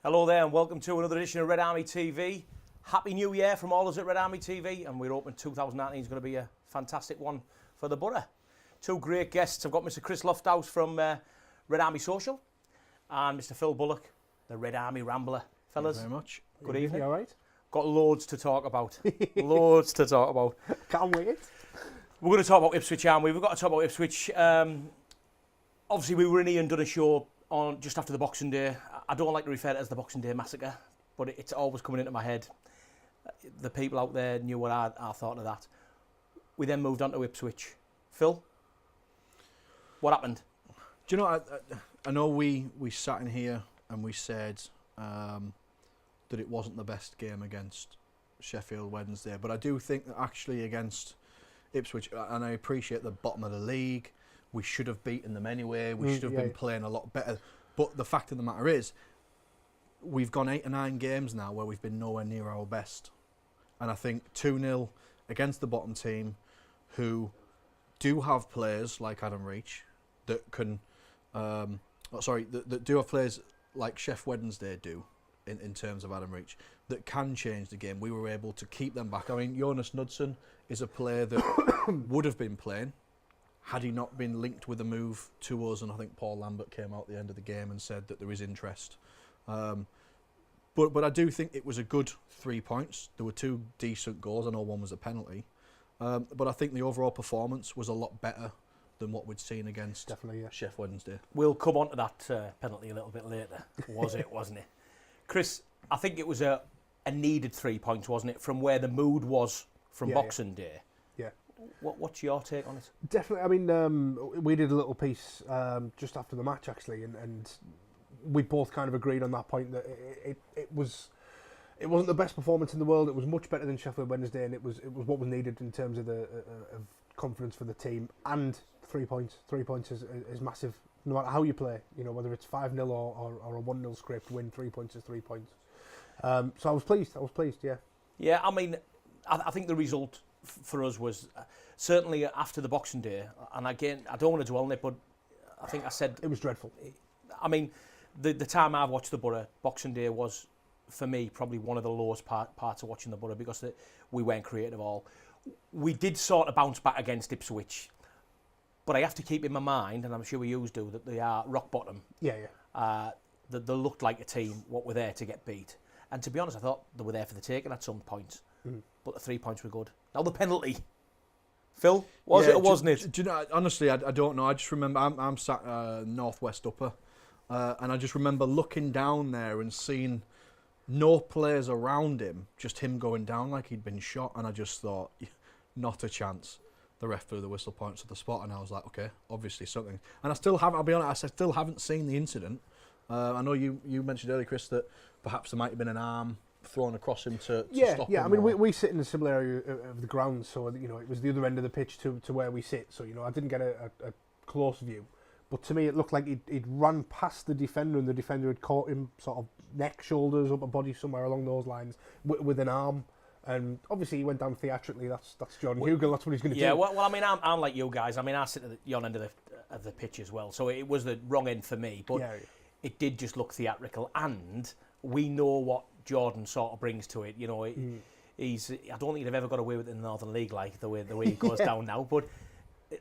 Hello there and welcome to another edition of Red Army TV. Happy New Year from all of us at Red Army TV, and we're hoping 2019 is going to be a fantastic one for the borough. Two great guests. I've got Mr. Chris Lofthouse from Red Army Social and Mr. Phil Bullock, the Red Army Rambler. Fellas, thank you very much. Good evening. You all right? Got loads to talk about. Loads to talk about. Can't wait. We're going to talk about Ipswich, aren't we? We've got to talk about Ipswich. Obviously, we were in here and done a show on just after the Boxing Day. I don't like to refer to it as the Boxing Day massacre, but it's always coming into my head. The people out there knew what I thought of that. We then moved on to Ipswich. Phil, what happened? Do you know, I know we sat in here and we said that it wasn't the best game against Sheffield Wednesday, but I do think that actually against Ipswich, and I appreciate the bottom of the league, we should have beaten them anyway, we should have been playing a lot better. But the fact of the matter is, we've gone 8 or 9 games now where we've been nowhere near our best. And I think 2-0 against the bottom team, who do have players like Adam Reach that can, that do have players like Sheff Wednesday do in terms of Adam Reach, that can change the game. We were able to keep them back. I mean, Jonas Knudsen is a player that would have been playing had he not been linked with a move to us, and I think Paul Lambert came out at the end of the game and said that there is interest. But I do think it was a good 3 points. There were 2 decent goals. I know one was a penalty. But I think the overall performance was a lot better than what we'd seen against Sheff Wednesday. We'll come on to that penalty a little bit later. Was it, wasn't it? Chris, I think it was a needed 3 points, wasn't it, from where the mood was from Boxing Day? Yeah. What's your take on it? Definitely. I mean, we did a little piece just after the match, actually, and we both kind of agreed on that point that it wasn't the best performance in the world. It was much better than Sheffield Wednesday, and it was what was needed in terms of of confidence for the team. And 3 points. 3 points is massive, no matter how you play. You know, whether it's 5-0 or a 1-0 script, win 3 points is 3 points. So I was pleased. Yeah. Yeah, I mean, I think the result for us was certainly after the Boxing Day, and again, I don't want to dwell on it, but I think I said it was dreadful. I mean, the time I've watched the borough, Boxing Day was, for me, probably one of the lowest parts of watching the borough, because we weren't creative at all. We did sort of bounce back against Ipswich, but I have to keep in my mind, and I'm sure we used to, that they are rock bottom. Yeah. That they looked like a team what were there to get beat. And to be honest, I thought they were there for the taking at some point. But the 3 points were good. Now the penalty. Phil, was it or wasn't it? Do you know, honestly, I don't know. I just remember I'm sat northwest upper, and I just remember looking down there and seeing no players around him, just him going down like he'd been shot, and I just thought, not a chance. The ref blew the whistle, points at the spot, and I was like, okay, obviously something. And I'll be honest, I still haven't seen the incident. I know you mentioned earlier, Chris, that perhaps there might have been an arm thrown across him to stop him. Yeah, I mean, we sit in a similar area of the ground, so, you know, it was the other end of the pitch to where we sit, so, you know, I didn't get a close view. But to me, it looked like he'd run past the defender, and the defender had caught him sort of neck, shoulders, upper body, somewhere along those lines, with an arm. And obviously he went down theatrically. That's Jordan Hugill. That's what he's going to do. Yeah, well, I mean, I'm like you guys. I mean, I sit at yon end of the pitch as well, so it was the wrong end for me. But it did just look theatrical, and we know what Jordan sort of brings to it. You know, he's. I don't think he'd have ever got away with it in the Northern League, like the way he goes down now. But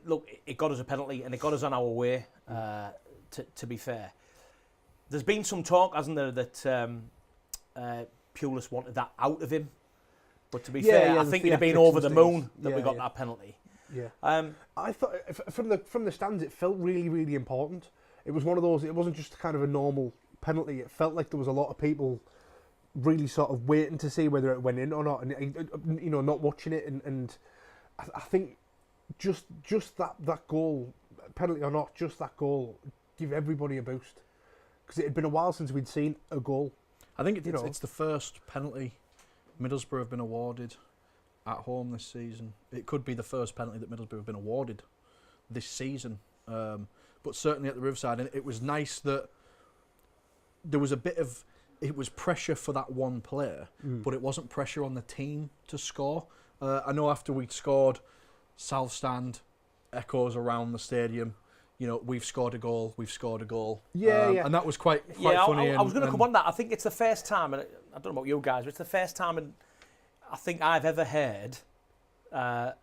look, it got us a penalty, and it got us on our way. To be fair, there's been some talk, hasn't there, that Pulis wanted that out of him. But to be fair, I think he'd have been over the moon that we got that penalty. Yeah. I thought from the stands it felt really, really important. It was one of those. It wasn't just kind of a normal penalty. It felt like there was a lot of people really sort of waiting to see whether it went in or not, and you know, not watching it. And I think just that goal, penalty or not, just that goal, give everybody a boost, because it had been a while since we'd seen a goal. I think it's the first penalty Middlesbrough have been awarded at home this season. It could be the first penalty that Middlesbrough have been awarded this season. But certainly at the Riverside, and it was nice that there was it was pressure for that one player, but it wasn't pressure on the team to score. I know after we'd scored, South Stand, echoes around the stadium, you know, we've scored a goal. Yeah, And that was quite funny. I was going to come on that. I think it's the first time, and I don't know about you guys, but it's the first time, and I think I've ever heard at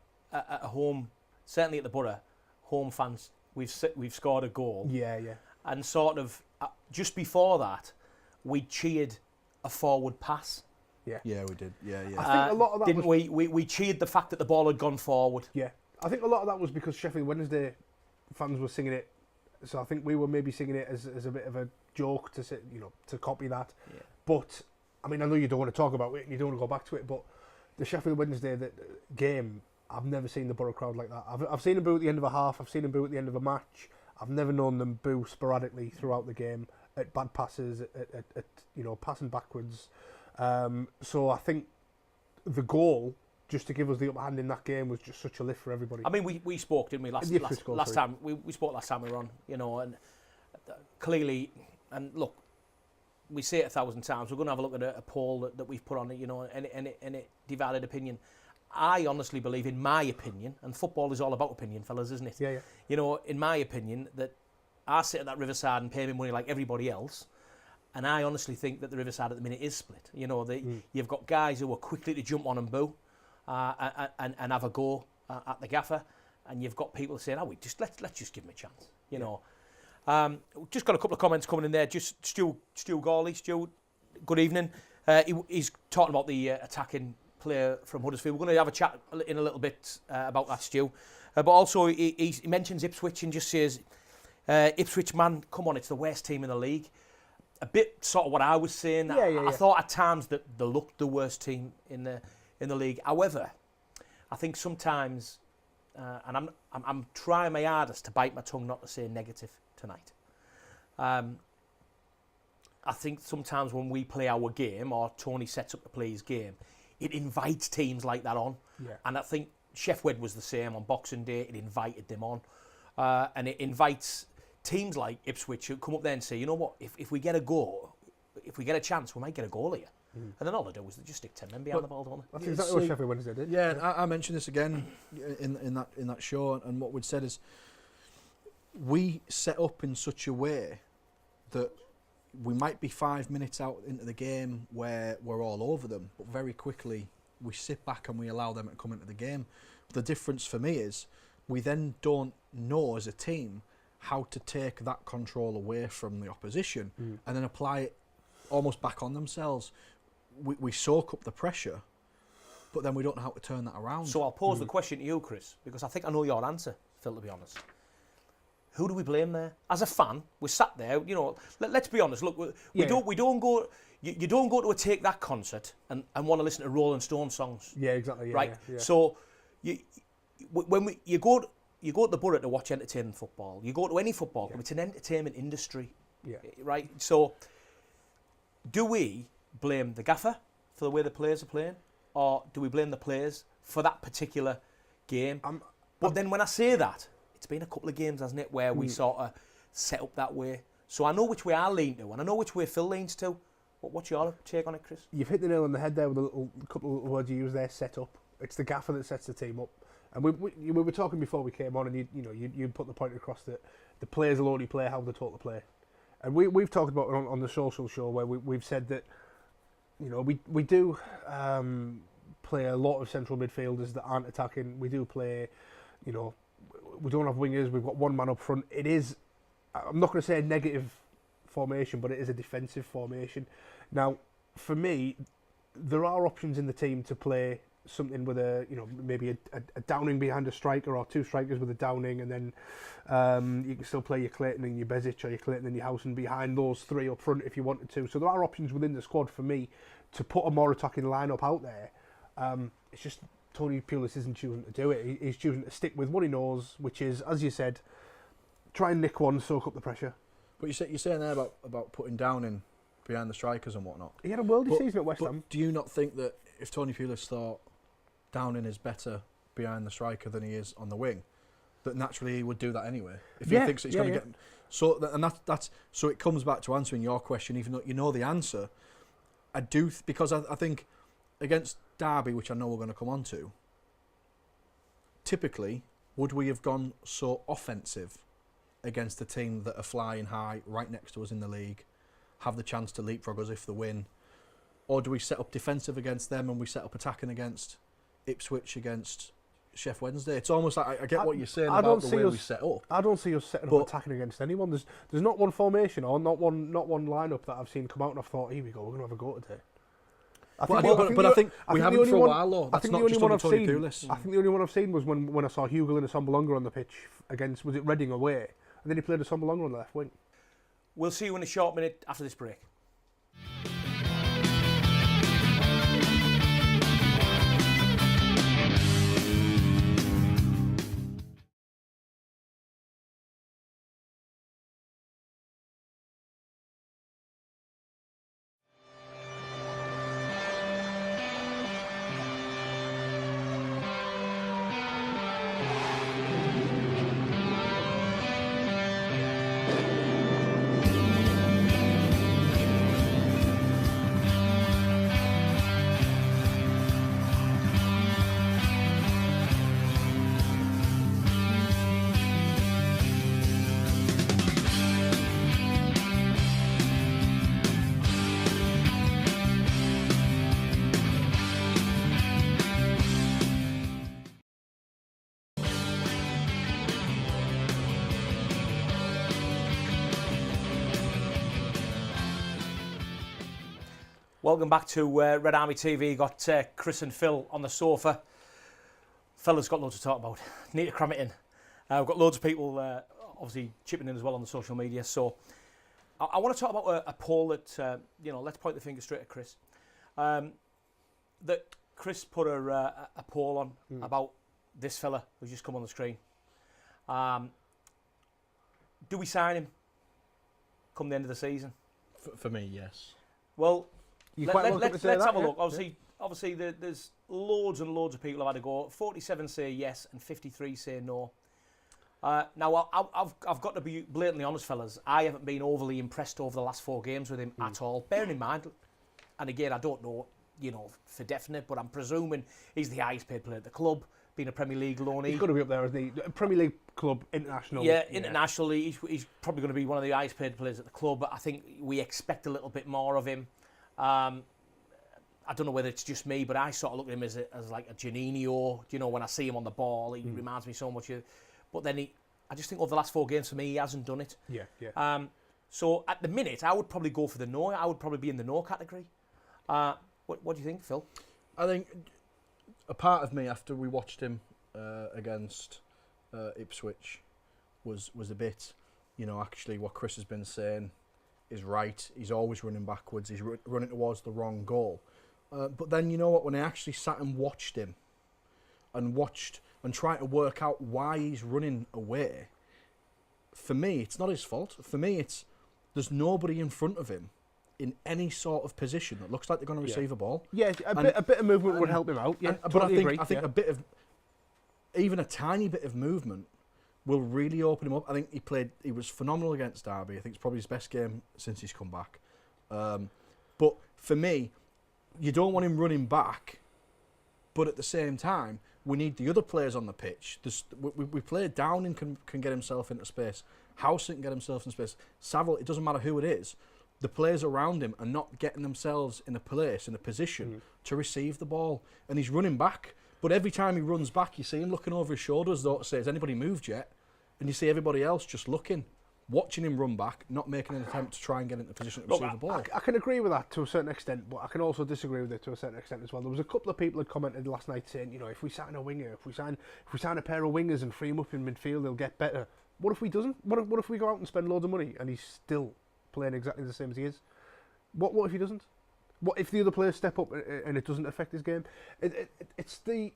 home, certainly at the Borough, home fans, we've scored a goal. Yeah. And sort of just before that, we cheered a forward pass. Yeah, we did. Yeah. I think a lot of that didn't we? We cheered the fact that the ball had gone forward. Yeah, I think a lot of that was because Sheffield Wednesday fans were singing it, so I think we were maybe singing it as a bit of a joke to say, you know, to copy that. Yeah. But I mean, I know you don't want to talk about it, and you don't want to go back to it, but the Sheffield Wednesday game, I've never seen the Borough crowd like that. I've seen them boo at the end of a half. I've seen them boo at the end of a match. I've never known them boo sporadically throughout the game at bad passes, at you know, passing backwards. So I think the goal, just to give us the upper hand in that game, was just such a lift for everybody. I mean, we spoke, didn't we, last time? We spoke last time we were on, you know, and clearly, and look, we say it 1,000 times, we're going to have a look at a poll that we've put on it, you know, and it divided opinion. I honestly believe, in my opinion, and football is all about opinion, fellas, isn't it? Yeah. You know, in my opinion, that I sit at that Riverside and pay me money like everybody else, and I honestly think that the Riverside at the minute is split. You know, you've got guys who are quickly to jump on and boo and have a go at the gaffer, and you've got people saying, let's just give him a chance, you know. Just got a couple of comments coming in there. Just Stu Gawley. Stu, good evening. He's talking about the attacking player from Huddersfield. We're going to have a chat in a little bit about that, Stu. But also, he mentions Ipswich and just says, Ipswich, man, come on, it's the worst team in the league. A bit sort of what I was saying. Yeah. I thought at times that they looked the worst team in the league. However, I think sometimes, and I'm trying my hardest to bite my tongue not to say negative tonight. I think sometimes when we play our game, or Tony sets up to play his game, it invites teams like that on. Yeah. And I think Sheffield was the same on Boxing Day. It invited them on. And it invites teams like Ipswich who come up there and say, you know what, if we get a goal, if we get a chance, we might get a goal here. And then all they do is they just stick 10 men behind the ball, don't they? That's exactly what Sheffield Wednesday did. Yeah, I mentioned this again in that show, and what we'd said is we set up in such a way that we might be 5 minutes out into the game where we're all over them, but very quickly we sit back and we allow them to come into the game. The difference for me is we then don't know as a team how to take that control away from the opposition and then apply it almost back on themselves. We soak up the pressure, but then we don't know how to turn that around. So I'll pose the question to you, Chris, because I think I know your answer, Phil, to be honest. Who do we blame there? As a fan, we sat there, you know, let's be honest, look, we don't go, you don't go to a Take That concert and want to listen to Rolling Stone songs. Yeah, exactly. Yeah, right? Yeah. So you go to the Borough to watch entertaining football. You go to any football club, it's an entertainment industry. Yeah. Right? So do we blame the gaffer for the way the players are playing, or do we blame the players for that particular game? But then when I say that, it's been a couple of games, hasn't it, where we sort of set up that way. So I know which way I lean to, and I know which way Phil leans to. What's your take on it, Chris? You've hit the nail on the head there with a couple of words you used there, set up. It's the gaffer that sets the team up. And we were talking before we came on, and you put the point across that the players will only play how they're taught to play. And we've talked about it on the social show where we've said that, you know, we do play a lot of central midfielders that aren't attacking. We do play, you know, we don't have wingers. We've got one man up front. It is, I'm not going to say a negative formation, but it is a defensive formation. Now, for me, there are options in the team to play something with a, you know, maybe a Downing behind a striker, or two strikers with a Downing, and then you can still play your Clayton and your Bezic, or your Clayton and your Howson behind those three up front if you wanted to. So there are options within the squad for me to put a more attacking lineup out there. It's just Tony Pulis isn't choosing to do it. He's choosing to stick with what he knows, which is, as you said, try and nick one, soak up the pressure. But you're saying there about putting Downing behind the strikers and whatnot. He had a worldly season at West Ham. Do you not think that if Tony Pulis thought Downing is better behind the striker than he is on the wing, that naturally he would do that anyway? If he thinks that he's going to get... So, and that's so it comes back to answering your question, even though you know the answer. I do, because I think against Derby, which I know we're going to come on to, typically, would we have gone so offensive against a team that are flying high right next to us in the league, have the chance to leapfrog us if they win? Or do we set up defensive against them and we set up attacking against Ipswich, against Sheff Wednesday? It's almost like I get what you're saying about the way we set up. I don't see us setting up attacking against anyone. There's not one formation or not one lineup that I've seen come out and I've thought, here we go, we're going to have a go today. I think we haven't for a while, though. That's not just on Tony Pulis. I think the only one I've seen was when I saw Hugel and Assombalonga on the pitch against, was it Reading away? And then he played Assombalonga on the left wing. We'll see you in a short minute after this break. Welcome back to Red Army TV. Got Chris and Phil on the sofa. Fella's got loads to talk about. Need to cram it in. We've got loads of people obviously chipping in as well on the social media. So I want to talk about a poll that, let's point the finger straight at Chris. That Chris put a poll on about this fella who's just come on the screen. Do we sign him come the end of the season? For me, yes. Well, let's have a look. Yeah. Obviously, there's loads and loads of people have had a go. 47 say yes and 53 say no. Now, I've got to be blatantly honest, fellas. I haven't been overly impressed over the last 4 games with him at all. Bearing in mind, and again, I don't know, for definite, but I'm presuming he's the highest paid player at the club, being a Premier League loanee. He's got to be up there, isn't he? Premier League club, international. Yeah, internationally, he's probably going to be one of the highest paid players at the club, but I think we expect a little bit more of him. I don't know whether it's just me, but I sort of look at him as like a Janino. When I see him on the ball, he reminds me so much of. But then I just think over the last 4 games for me, he hasn't done it. Yeah. So at the minute, I would probably go for the no. I would probably be in the no category. What do you think, Phil? I think a part of me after we watched him against Ipswich was a bit, actually what Chris has been saying is right. He's always running backwards. He's running towards the wrong goal. But then, you know what? When I actually sat and watched him and tried to work out why he's running away, for me, it's not his fault. For me, there's nobody in front of him in any sort of position that looks like they're going to receive a ball. Yeah, a bit of movement would help him out. Yeah, but I think a bit of, even a tiny bit of movement will really open him up. I think he was phenomenal against Derby. I think it's probably his best game since he's come back. But for me, you don't want him running back, but at the same time, we need the other players on the pitch. We play Downing can get himself into space. Howson can get himself in space. Saville, it doesn't matter who it is. The players around him are not getting themselves in a position to receive the ball. And he's running back. But every time he runs back, you see him looking over his shoulders, though, to say, has anybody moved yet? And you see everybody else just looking, watching him run back, not making an attempt to try and get into position to receive the ball. I can agree with that to a certain extent, but I can also disagree with it to a certain extent as well. There was a couple of people that commented last night saying, if we sign a winger, if we sign a pair of wingers and free him up in midfield, they'll get better. What if we doesn't? What if we go out and spend loads of money and he's still playing exactly the same as he is? What if he doesn't? What if the other players step up and it doesn't affect his game? It's the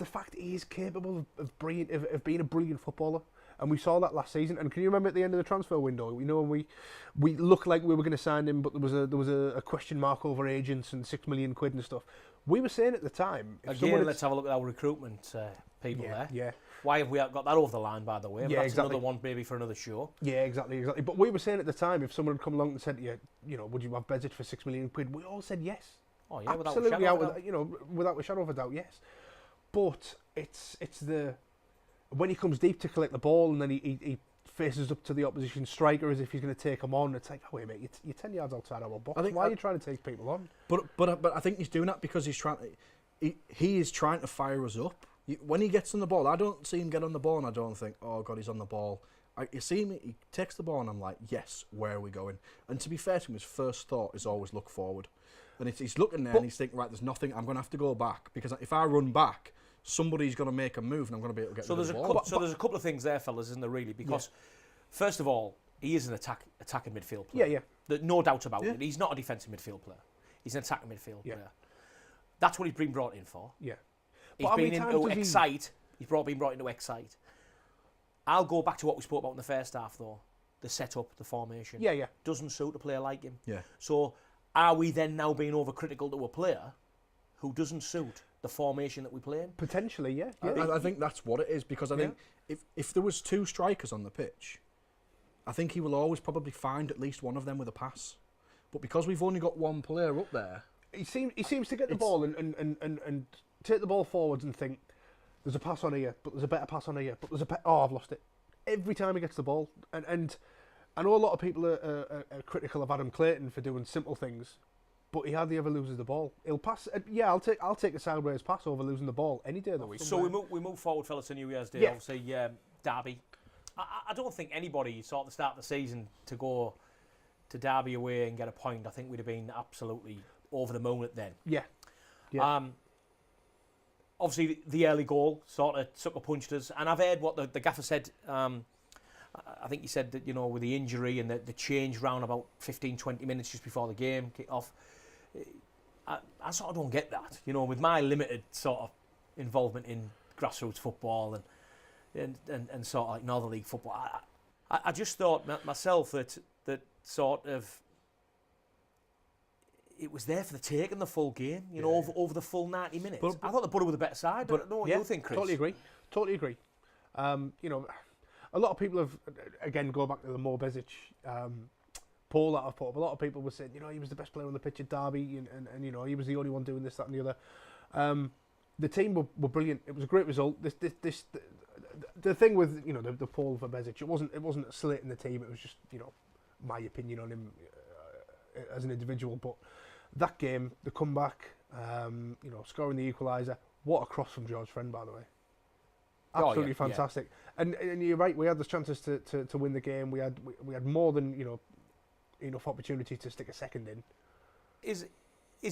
fact he is capable of being a brilliant footballer. And we saw that last season. And can you remember at the end of the transfer window, when we looked like we were going to sign him, but there was a question mark over agents and £6 million and stuff. We were saying at the time. Again, let's have a look at our recruitment people there. Yeah. Why have we got that over the line, by the way? But that's exactly. Another one maybe for another show. Yeah, exactly. But we were saying at the time, if someone had come along and said to you, would you have Bezic for £6 million? We all said yes. Oh yeah, absolutely, without a shadow of a doubt, yes. But it's the when he comes deep to collect the ball and then he faces up to the opposition striker as if he's going to take him on. It's like, oh, wait, mate, you're 10 yards outside our box. Why are you trying to take people on? But I think he's doing that because he's trying. He is trying to fire us up. When he gets on the ball, I don't see him get on the ball, and I don't think, oh God, he's on the ball. You see him, he takes the ball, and I'm like, yes, where are we going? And to be fair to him, his first thought is always look forward. And he's looking there, and he's thinking, right, there's nothing. I'm going to have to go back because if I run back, somebody's going to make a move, and I'm going to be able to get rid of the ball. So there's a couple of things there, fellas, isn't there, really? Because, first of all, he is an attacking midfield player. Yeah. There's no doubt about it. He's not a defensive midfield player. He's an attacking midfield player. That's what he's been brought in for. Yeah. He's been into Excite. He's been brought into Excite. I'll go back to what we spoke about in the first half, though. The setup, the formation. Yeah. Doesn't suit a player like him. Yeah. So are we then now being overcritical to a player who doesn't suit the formation that we play in? Potentially, yeah. I think that's what it is, because I think if there was 2 strikers on the pitch, I think he will always probably find at least one of them with a pass. But because we've only got one player up there, he seems to get the ball and take the ball forwards and think, there's a pass on here, but there's a better pass on here, but there's I've lost it. Every time he gets the ball, and I know a lot of people are critical of Adam Clayton for doing simple things, but he hardly ever loses the ball. He'll pass. I'll take a sideways pass over losing the ball any day of the week. So we move forward, fellas, to New Year's Day. Obviously, Derby. I don't think anybody saw at the start of the season to go to Derby away and get a point. I think we'd have been absolutely over the moon then. Yeah. Obviously, the early goal sort of sucker punched us, and I've heard what the gaffer said. I think he said that, with the injury and the change round about 15-20 minutes just before the game kicked off, I sort of don't get that. With my limited sort of involvement in grassroots football and sort of like Northern League football, I just thought myself that sort of it was there for the taking the full game, over the full 90 minutes. But I thought the Butter were the better side. But I don't know what you think, Chris. Totally agree. A lot of people have, again, go back to the Mo Bezic poll that I've put up. A lot of people were saying, he was the best player on the pitch at Derby, and he was the only one doing this, that, and the other. The team were brilliant. It was a great result. The thing with the poll for Bezic, it wasn't slating the team. It was just my opinion on him as an individual. But that game, the comeback, scoring the equaliser, what a cross from George Friend, by the way. Absolutely fantastic. Yeah. And you're right, we had the chances to win the game. We had more than enough opportunity to stick a second in. Is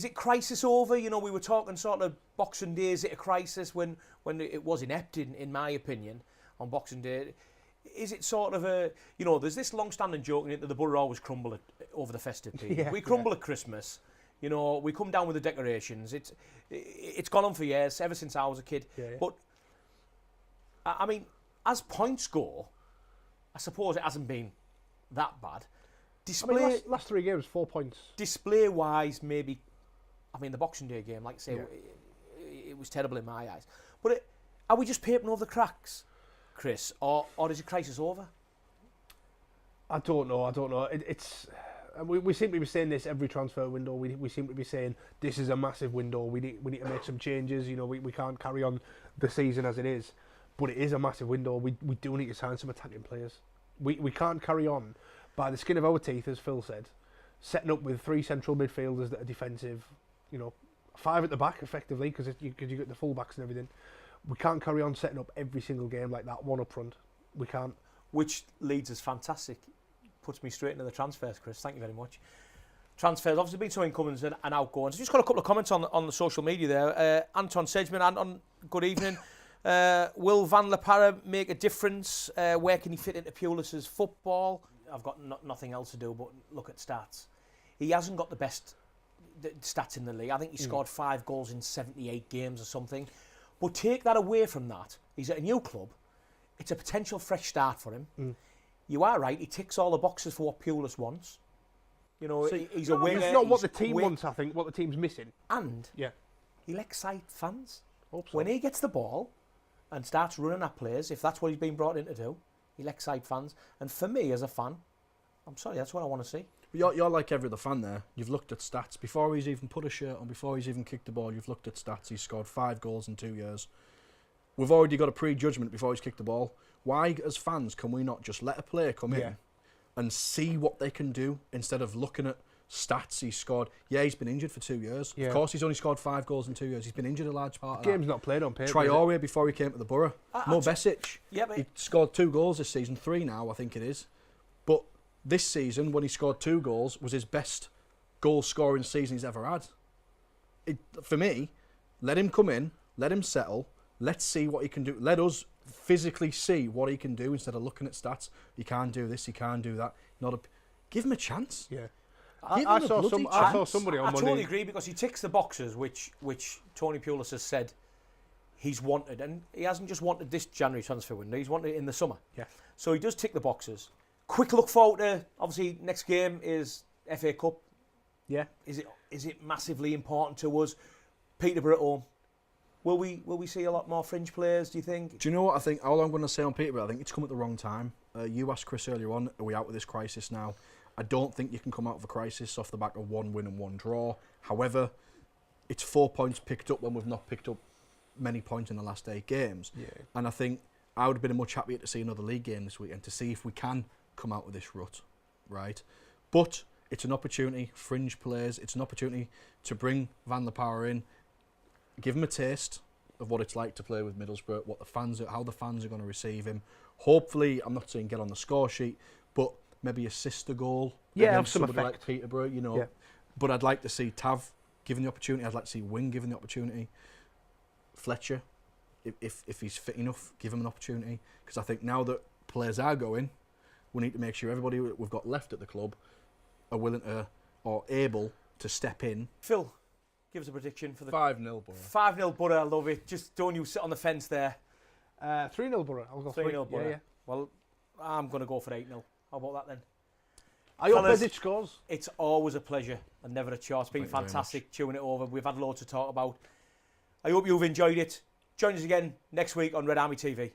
it crisis over? We were talking sort of Boxing Day. Is it a crisis when it was inept, in my opinion, on Boxing Day? Is it sort of there's this long-standing joke that the Borough always crumble over the festive period. We crumble at Christmas. We come down with the decorations. It's gone on for years, ever since I was a kid. Yeah. But I mean, as points go, I suppose it hasn't been that bad. Last 3 games, 4 points. Display-wise, maybe. I mean, the Boxing Day game, like I say, it was terrible in my eyes. But are we just papering over the cracks, Chris, or is the crisis over? I don't know. We seem to be saying this every transfer window. We seem to be saying this is a massive window. We need to make some changes. We can't carry on the season as it is. But it is a massive window. We do need to sign some attacking players. We can't carry on by the skin of our teeth, as Phil said, setting up with 3 central midfielders that are defensive, 5 at the back effectively because you get the full-backs and everything. We can't carry on setting up every single game like that, one up front. We can't. Which leads us fantastic. Puts me straight into the transfers, Chris. Thank you very much. Transfers, obviously been some incomings and outgoings. Just got a couple of comments on the social media there. Anton Sedgman, Anton, good evening. Will Van La Parra make a difference? Where can he fit into Pulis's football? I've got nothing else to do but look at stats. He hasn't got the best stats in the league. I think he scored 5 goals in 78 games or something. But take that away from that. He's at a new club. It's a potential fresh start for him. You are right. He ticks all the boxes for what Pulis wants. He's a winger. It's not what the team wants, I think, what the team's missing. And he'll excite fans. Hope so. When he gets the ball and starts running at players, if that's what he's been brought in to do, he'll excite fans. And for me, as a fan, I'm sorry, that's what I want to see. You're like every other fan there. You've looked at stats. Before he's even put a shirt on, before he's even kicked the ball, you've looked at stats. He's scored 5 goals in 2 years. we've already got a prejudgment before he's kicked the ball. Why, as fans, can we not just let a player come in and see what they can do instead of looking at stats he's scored? Yeah, he's been injured for 2 years. Yeah. Of course, he's only scored 5 goals in 2 years. He's been injured a large part of that. Game's not played on paper. Traore before he came to the Borough. Besic. Yeah, he scored 2 goals this season, 3 now, I think it is. But this season, when he scored 2 goals, was his best goal-scoring season he's ever had. For me, let him come in, let him settle, let's see what he can do. Let us physically see what he can do instead of looking at stats. He can't do this, he can't do that. Give him a chance. Yeah. I saw somebody on Monday. I totally agree, because he ticks the boxes which Tony Pulis has said he's wanted, and he hasn't just wanted this January transfer window, he's wanted it in the summer. Yeah. So he does tick the boxes. Quick look forward to, obviously, next game is FA Cup. Yeah. Is it massively important to us? Peterborough at home. Will we see a lot more fringe players, do you think? Do you know what I think? All I'm going to say on Peterborough, I think it's come at the wrong time. You asked Chris earlier on, are we out of this crisis now? I don't think you can come out of a crisis off the back of 1 win and 1 draw. However, it's 4 points picked up when we've not picked up many points in the last 8 games. Yeah. And I think I would have been much happier to see another league game this weekend to see if we can come out of this rut, right? But it's an opportunity, fringe players, it's an opportunity to bring Van der Power in, give him a taste of what it's like to play with Middlesbrough, how the fans are going to receive him. Hopefully, I'm not saying get on the score sheet, but maybe assist a goal against somebody like Peterborough, you know. Yeah. But I'd like to see Tav given the opportunity. I'd like to see Wing given the opportunity. Fletcher, if he's fit enough, give him an opportunity. Because I think now that players are going, we need to make sure everybody we've got left at the club are willing to or able to step in. Phil, give us a prediction for the 5-0 Borough. 5-0 Borough, I love it. Just don't you sit on the fence there. 3-0 Borough. I'll go 3-0 Borough. Yeah. Well, I'm going to go for 8-0. How about that then? I hope Besic scores. It's always a pleasure and never a chore. It's been fantastic chewing it over. We've had loads to talk about. I hope you've enjoyed it. Join us again next week on Red Army TV.